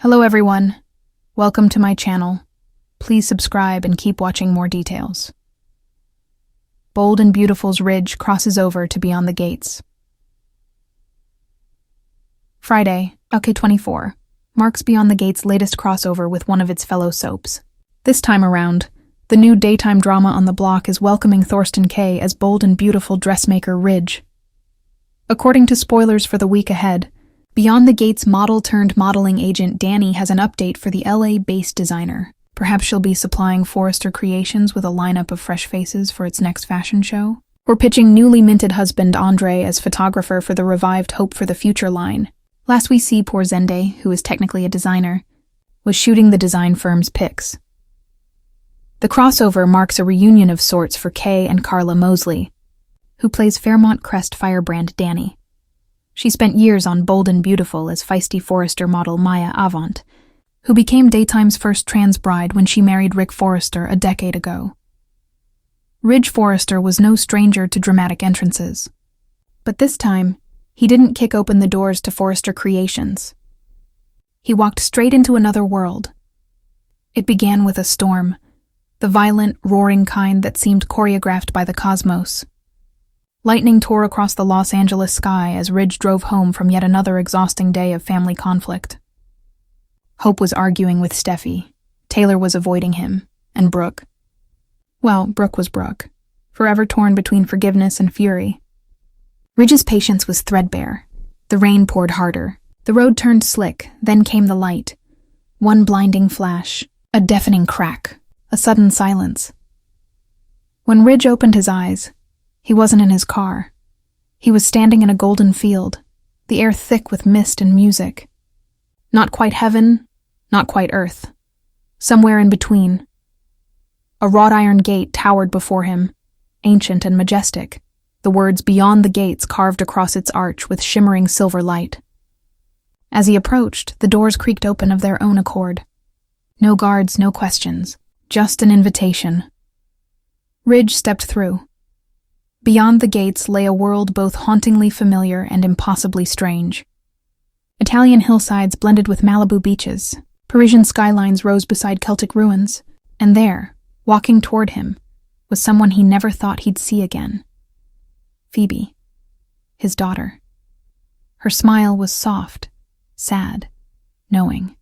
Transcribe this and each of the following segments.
Hello everyone, welcome to my channel. Please subscribe and keep watching more details. Bold and Beautiful's Ridge crosses over to Beyond the Gates. Friday, October 24, marks Beyond the Gates' latest crossover with one of its fellow soaps. This time around, the new daytime drama on the block is welcoming Thorsten Kaye as Bold and Beautiful dressmaker Ridge. According to spoilers for the week ahead, Beyond the Gates model-turned-modeling agent Danny has an update for the LA-based designer. Perhaps she'll be supplying Forrester Creations with a lineup of fresh faces for its next fashion show? Or pitching newly minted husband Andre as photographer for the revived Hope for the Future line. Last we see, poor Zende, who is technically a designer, was shooting the design firm's pics. The crossover marks a reunion of sorts for Kaye and Carla Mosley, who plays Fairmont Crest firebrand Danny. She spent years on Bold and Beautiful as feisty Forrester model Maya Avant, who became Daytime's first trans bride when she married Rick Forrester a decade ago. Ridge Forrester was no stranger to dramatic entrances. But this time, he didn't kick open the doors to Forrester Creations. He walked straight into another world. It began with a storm, the violent, roaring kind that seemed choreographed by the cosmos. Lightning tore across the Los Angeles sky as Ridge drove home from yet another exhausting day of family conflict. Hope was arguing with Steffi, Taylor was avoiding him, and Brooke. Well, Brooke was Brooke, forever torn between forgiveness and fury. Ridge's patience was threadbare. The rain poured harder. The road turned slick, then came the light. One blinding flash, a deafening crack, a sudden silence. When Ridge opened his eyes, he wasn't in his car. He was standing in a golden field, the air thick with mist and music. Not quite heaven, not quite earth. Somewhere in between. A wrought iron gate towered before him, ancient and majestic, the words "Beyond the Gates" carved across its arch with shimmering silver light. As he approached, the doors creaked open of their own accord. No guards, no questions, just an invitation. Ridge stepped through. Beyond the gates lay a world both hauntingly familiar and impossibly strange. Italian hillsides blended with Malibu beaches, Parisian skylines rose beside Celtic ruins, and there, walking toward him, was someone he never thought he'd see again. Phoebe, his daughter. Her smile was soft, sad, knowing.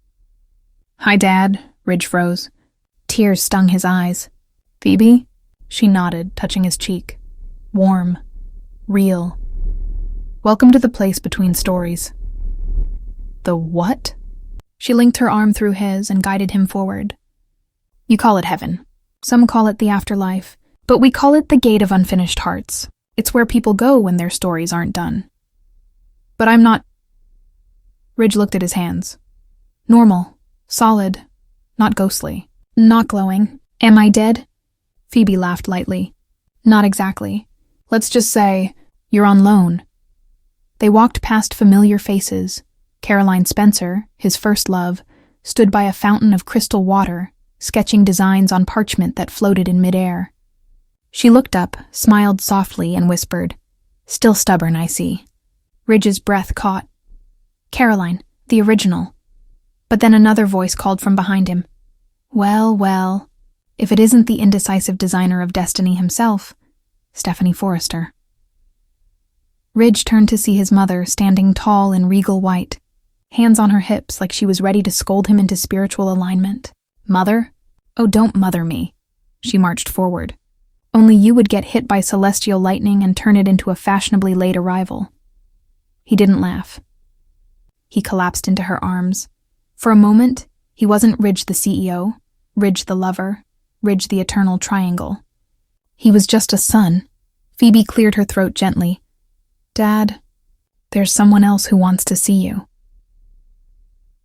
"Hi, Dad," Ridge froze. Tears stung his eyes. "Phoebe?" She nodded, touching his cheek. Warm. Real. "Welcome to the place between stories." "The what?" She linked her arm through his and guided him forward. "You call it heaven. Some call it the afterlife, but we call it the gate of unfinished hearts. It's where people go when their stories aren't done." "But I'm not..." Ridge looked at his hands. "Normal. Solid. Not ghostly. Not glowing. Am I dead?" Phoebe laughed lightly. "Not exactly. Let's just say, you're on loan." They walked past familiar faces. Caroline Spencer, his first love, stood by a fountain of crystal water, sketching designs on parchment that floated in midair. She looked up, smiled softly, and whispered, "Still stubborn, I see." Ridge's breath caught. "Caroline, the original." But then another voice called from behind him. Well, well, if it isn't the indecisive designer of destiny himself, Stephanie Forrester. Ridge turned to see his mother standing tall in regal white, hands on her hips like she was ready to scold him into spiritual alignment. "Mother? Oh, don't mother me." She marched forward. "Only you would get hit by celestial lightning and turn it into a fashionably late arrival." He didn't laugh. He collapsed into her arms. For a moment, he wasn't Ridge the CEO, Ridge the lover, Ridge the eternal triangle. He was just a son. Phoebe cleared her throat gently. "Dad, there's someone else who wants to see you."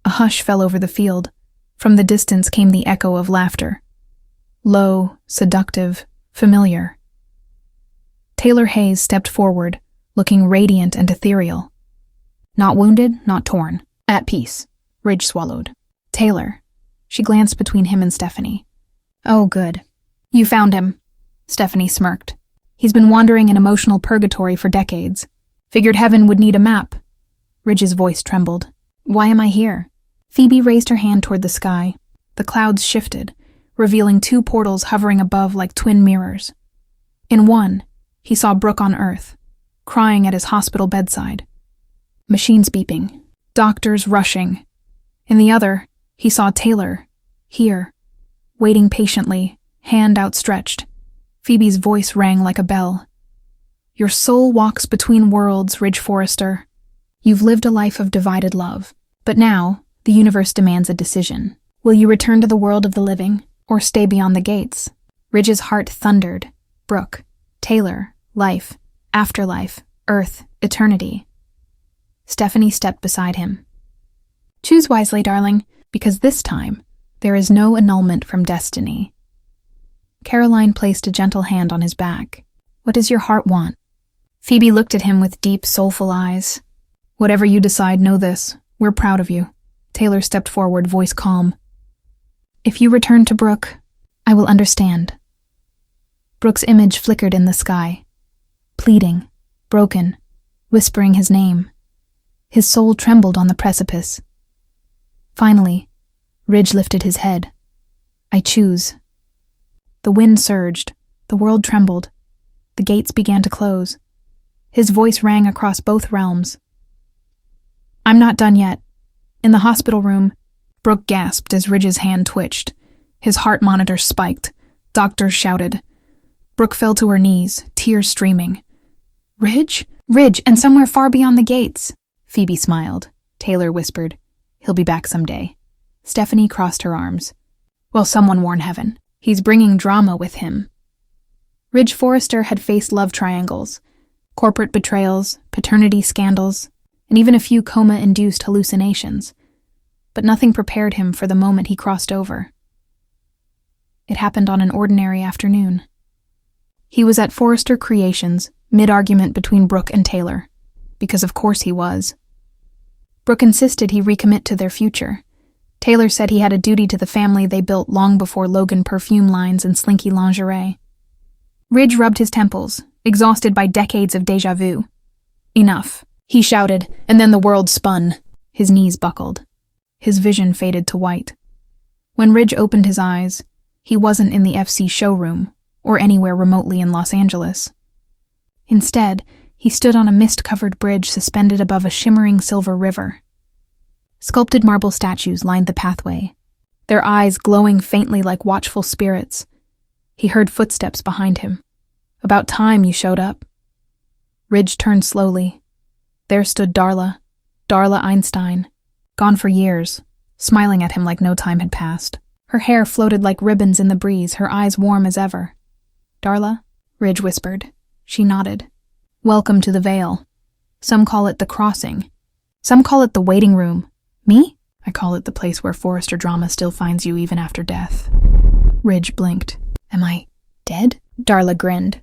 A hush fell over the field. From the distance came the echo of laughter. Low, seductive, familiar. Taylor Hayes stepped forward, looking radiant and ethereal. Not wounded, not torn. At peace. Ridge swallowed. "Taylor." She glanced between him and Stephanie. "Oh, good. You found him." Stephanie smirked. "He's been wandering in emotional purgatory for decades. Figured heaven would need a map." Ridge's voice trembled. "Why am I here?" Phoebe raised her hand toward the sky. The clouds shifted, revealing two portals hovering above like twin mirrors. In one, he saw Brooke on Earth, crying at his hospital bedside. Machines beeping, doctors rushing. In the other, he saw Taylor, here, waiting patiently, hand outstretched. Phoebe's voice rang like a bell. Your soul walks between worlds, Ridge Forrester. You've lived a life of divided love. But now, the universe demands a decision. Will you return to the world of the living, or stay beyond the gates? Ridge's heart thundered. Brooke, Taylor, life, afterlife, Earth, eternity. Stephanie stepped beside him. Choose wisely, darling, because this time, there is no annulment from destiny. Caroline placed a gentle hand on his back. What does your heart want? Phoebe looked at him with deep, soulful eyes. Whatever you decide, know this. We're proud of you. Taylor stepped forward, voice calm. If you return to Brooke, I will understand. Brooke's image flickered in the sky. Pleading, broken, whispering his name. His soul trembled on the precipice. Finally, Ridge lifted his head. I choose. The wind surged. The world trembled. The gates began to close. His voice rang across both realms. I'm not done yet. In the hospital room, Brooke gasped as Ridge's hand twitched. His heart monitor spiked. Doctors shouted. Brooke fell to her knees, tears streaming. Ridge? Ridge, and somewhere far beyond the gates. Phoebe smiled. Taylor whispered, he'll be back someday. Stephanie crossed her arms. Well, someone warn heaven. He's bringing drama with him. Ridge Forrester had faced love triangles, corporate betrayals, paternity scandals, and even a few coma-induced hallucinations. But nothing prepared him for the moment he crossed over. It happened on an ordinary afternoon. He was at Forrester Creations, mid-argument between Brooke and Taylor, because of course he was. Brooke insisted he recommit to their future. Taylor said he had a duty to the family they built long before Logan perfume lines and slinky lingerie. Ridge rubbed his temples, exhausted by decades of déjà vu. Enough, he shouted, and then the world spun. His knees buckled. His vision faded to white. When Ridge opened his eyes, he wasn't in the FC showroom or anywhere remotely in Los Angeles. Instead, he stood on a mist-covered bridge suspended above a shimmering silver river. Sculpted marble statues lined the pathway, their eyes glowing faintly like watchful spirits. He heard footsteps behind him. About time you showed up. Ridge turned slowly. There stood Darla Einstein, gone for years, smiling at him like no time had passed. Her hair floated like ribbons in the breeze, her eyes warm as ever. Darla? Ridge whispered. She nodded. Welcome to the Vale. Some call it the Crossing. Some call it the waiting room. Me? I call it the place where Forrester drama still finds you even after death. Ridge blinked. Am I dead? Darla grinned.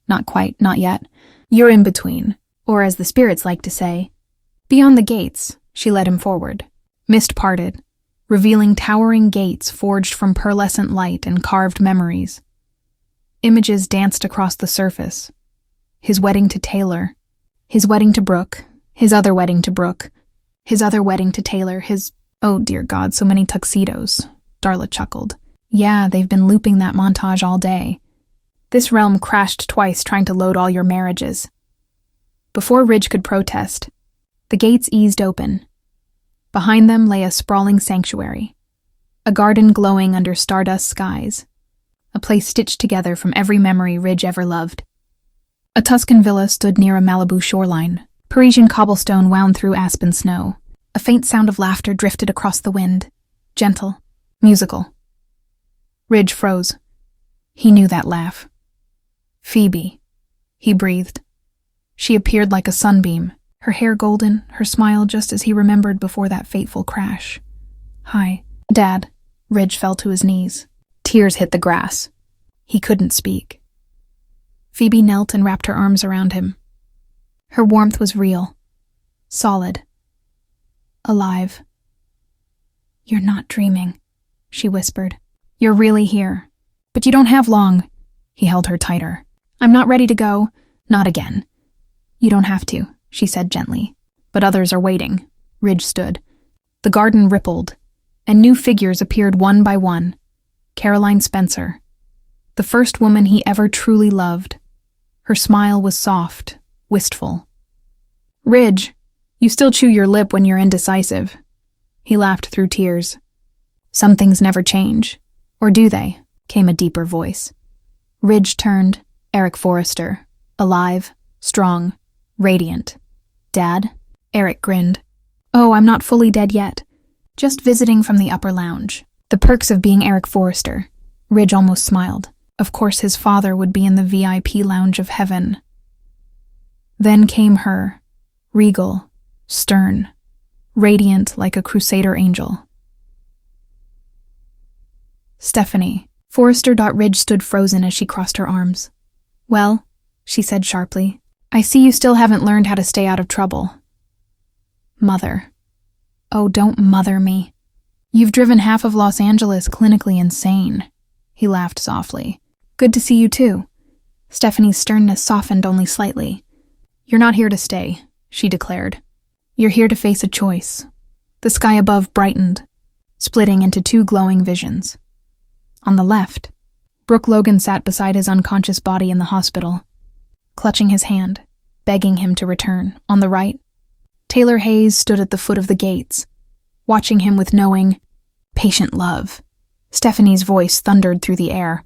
Not quite, not yet. You're in between, or as the spirits like to say. Beyond the gates, she led him forward. Mist parted, revealing towering gates forged from pearlescent light and carved memories. Images danced across the surface. His wedding to Taylor. His wedding to Brooke. His other wedding to Brooke. His other wedding to Taylor. His... Oh, dear God, so many tuxedos. Darla chuckled. Yeah, they've been looping that montage all day. This realm crashed twice trying to load all your marriages. Before Ridge could protest, the gates eased open. Behind them lay a sprawling sanctuary, a garden glowing under stardust skies, a place stitched together from every memory Ridge ever loved. A Tuscan villa stood near a Malibu shoreline. Parisian cobblestone wound through aspen snow. A faint sound of laughter drifted across the wind. Gentle, musical. Ridge froze. He knew that laugh. Phoebe, he breathed. She appeared like a sunbeam, her hair golden, her smile just as he remembered before that fateful crash. Hi, Dad. Ridge fell to his knees. Tears hit the grass. He couldn't speak. Phoebe knelt and wrapped her arms around him. Her warmth was real, solid, alive. You're not dreaming, she whispered. You're really here. But you don't have long. He held her tighter. I'm not ready to go. Not again. You don't have to, she said gently. But others are waiting. Ridge stood. The garden rippled, and new figures appeared one by one. Caroline Spencer, the first woman he ever truly loved. Her smile was soft, wistful. "Ridge, you still chew your lip when you're indecisive." He laughed through tears. "Some things never change. Or do they?" came a deeper voice. Ridge turned. Eric Forrester. Alive, strong, radiant. "Dad?" Eric grinned. "Oh, I'm not fully dead yet. Just visiting from the upper lounge." The perks of being Eric Forrester. Ridge almost smiled. Of course his father would be in the VIP lounge of heaven. Then came her, regal, stern, radiant like a crusader angel. Stephanie. Forrester. Ridge stood frozen as she crossed her arms. "Well," she said sharply, "I see you still haven't learned how to stay out of trouble." "Mother." "Oh, don't mother me. You've driven half of Los Angeles clinically insane." He laughed softly. "Good to see you too." Stephanie's sternness softened only slightly. "You're not here to stay," she declared. "You're here to face a choice." The sky above brightened, splitting into two glowing visions. On the left, Brooke Logan sat beside his unconscious body in the hospital, clutching his hand, begging him to return. On the right, Taylor Hayes stood at the foot of the gates, watching him with knowing, patient love. Stephanie's voice thundered through the air.